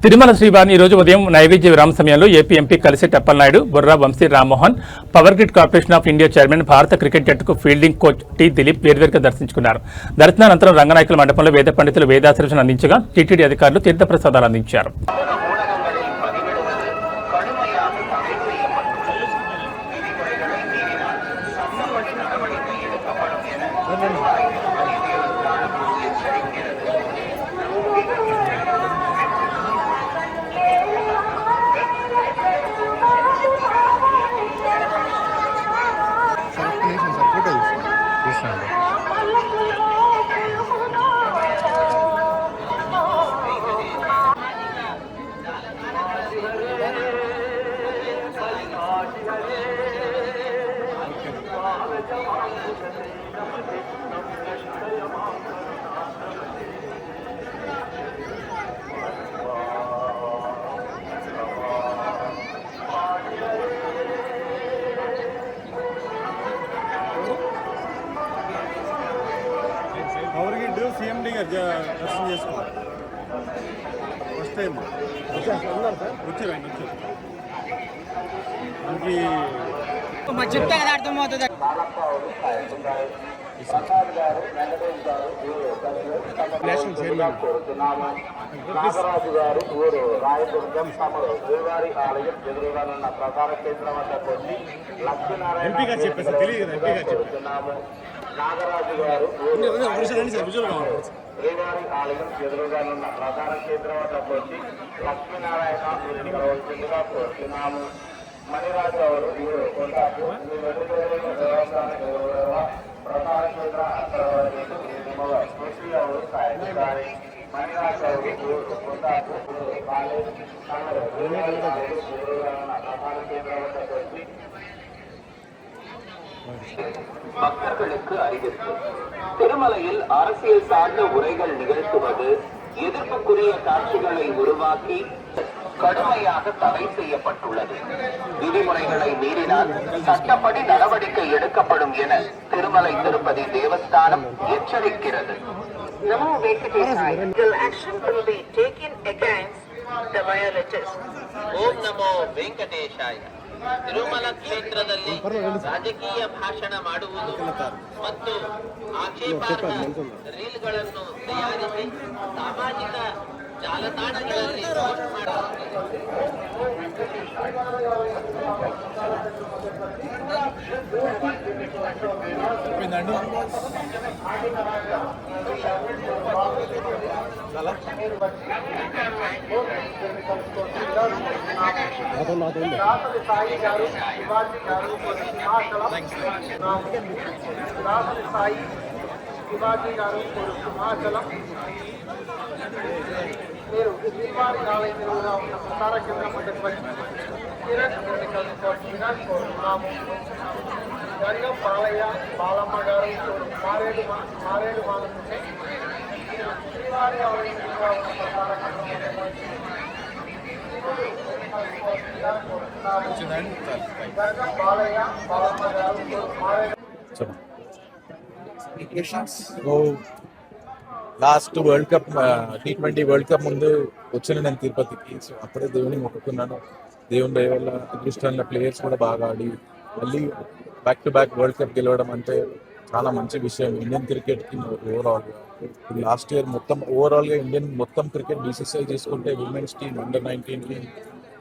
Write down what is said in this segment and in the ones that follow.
తిరుమల శ్రీవారిని ఈ రోజు ఉదయం నైవేద్య విరామ సమయంలో AP MP Kalisetti Appalanaidu, Burra Vamsi Rammohan, power grid corporation of India chairman, భారత క్రికెట్ జట్టుకు ఫీల్డింగ్ కోచ్ టి దిలీప్ వేర్వేరుగా దర్శించుకున్నారు. దర్శనానంతరం రంగనాయకుల మండపంలో వేద పండితులు వేదాశీర్వచనం అందించగా టీటీడీ అధికారులు తీర్థప్రసాదాలు అందించారు. CMD గారు దర్శనం చేసుకోవాలి. ఫస్ట్ టైం వచ్చారు మనకి చెప్తే కదా అర్థమవుతుంది. నాగరాజు గారు ఊరు రాయదుర్గం తమరు శ్రీవారి ఆలయం ఎదురుగానున్న ప్రధాన కేంద్రం వద్ద కొద్ది లక్ష్మీనారాయణ నాగరాజు గారు శ్రీవారి ఆలయం ఎదురుగానున్న ప్రధాన కేంద్రం వద్ద కొద్ది లక్ష్మీనారాయణ వీరిని కలవలసిందిగా కోరుతున్నాము. మణిరాజు గారు ఊరు కొంటాకు ప్రధాన కేంద్ర కృషి ಅವರು సాయంత్రాన్ని మణిరాజు ఊరు కొంటాకు కాలేజ్ ప్రధాన కేంద్రం వద్ద కొద్ది பக்தர்களுக்கு அறிவிப்பு. திருமலையில் அரசியல் சார்ந்த உரைகள் நிகழ்த்துவது, எதிர்ப்புக்குரிய காட்சிகளை உருவாக்கி கடுமையாக தடை செய்யப்பட்டுள்ளது. விதிமுறைகளை மீறினால் சட்டப்படி நடவடிக்கை எடுக்கப்படும் என Thirumalai Tirupati Devasthanam எச்சரிக்கிறது. Namo Venkatesaya. Legal action will be taken against the violators. ಓಂ ನಮೋ ವೆಂಕಟೇಶಾಯ. ತಿರುಮಲ ಕ್ಷೇತ್ರದಲ್ಲಿ ರಾಜಕೀಯ ಭಾಷಣ ಮಾಡುವುದು ಮತ್ತು ಆಕ್ಷೇಪಾರ್ಹ ರೀಲ್ಗಳನ್ನು ತಯಾರಿಸಿ ಸಾಮಾಜಿಕ ಜಾಲತಾಣಗಳಲ್ಲಿ ಪೋಸ್ಟ್ సాయి గారు శివాజీ గారు సాయి శివాజీ గారు సింహాచలం మీరు శ్రీవారి ఆలయం ఎదురుగా ఉన్న ప్రసార కేంద్రం వద్దకు వచ్చి కోరుతున్నాము. గంగం బాలయ్య బాలమ్మ గారు మారేడు మానుకుంటే శ్రీవారి ఆలయం ఎదురుగా ఉన్న ప్రసార కేంద్రం వద్దకు గంగం బాలయ్య బాలమ్మ గారు మారేడు. Last world cup T20 world cup ముందు వచ్చిన నేను తిరుపతికి. సో అప్పుడే దేవుని మొక్కుకున్నాను. దేవుని దయ వల్ల అదృష్టంలో ప్లేయర్స్ కూడా బాగా ఆడి మళ్ళీ back to back world cup గెలవడం అంటే చాలా మంచి విషయం ఇండియన్ క్రికెట్కి. ఓవరాల్గా లాస్ట్ ఇయర్ మొత్తం ఓవరాల్గా ఇండియన్ మొత్తం క్రికెట్ BCCI చేసుకుంటే women's team, under nineteen team,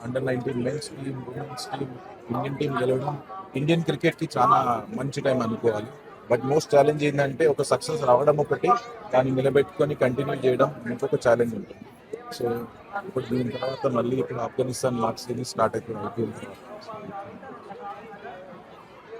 under nineteen men's team, women's team, Indian team గెలవడం ఇండియన్ క్రికెట్కి చాలా మంచి టైం అనుకోవాలి. బట్ మోస్ట్ ఛాలెంజ్ ఏంటంటే ఒక సక్సెస్ రావడం ఒకటి, దాన్ని నిలబెట్టుకొని కంటిన్యూ చేయడం ఇంకొక ఛాలెంజ్ ఉంటుంది. సో ఇప్పుడు దీని తర్వాత మళ్ళీ ఇప్పుడు ఆఫ్ఘనిస్తాన్ మార్క్స్ స్టార్ట్ అవుతుంది IPL తర్వాత.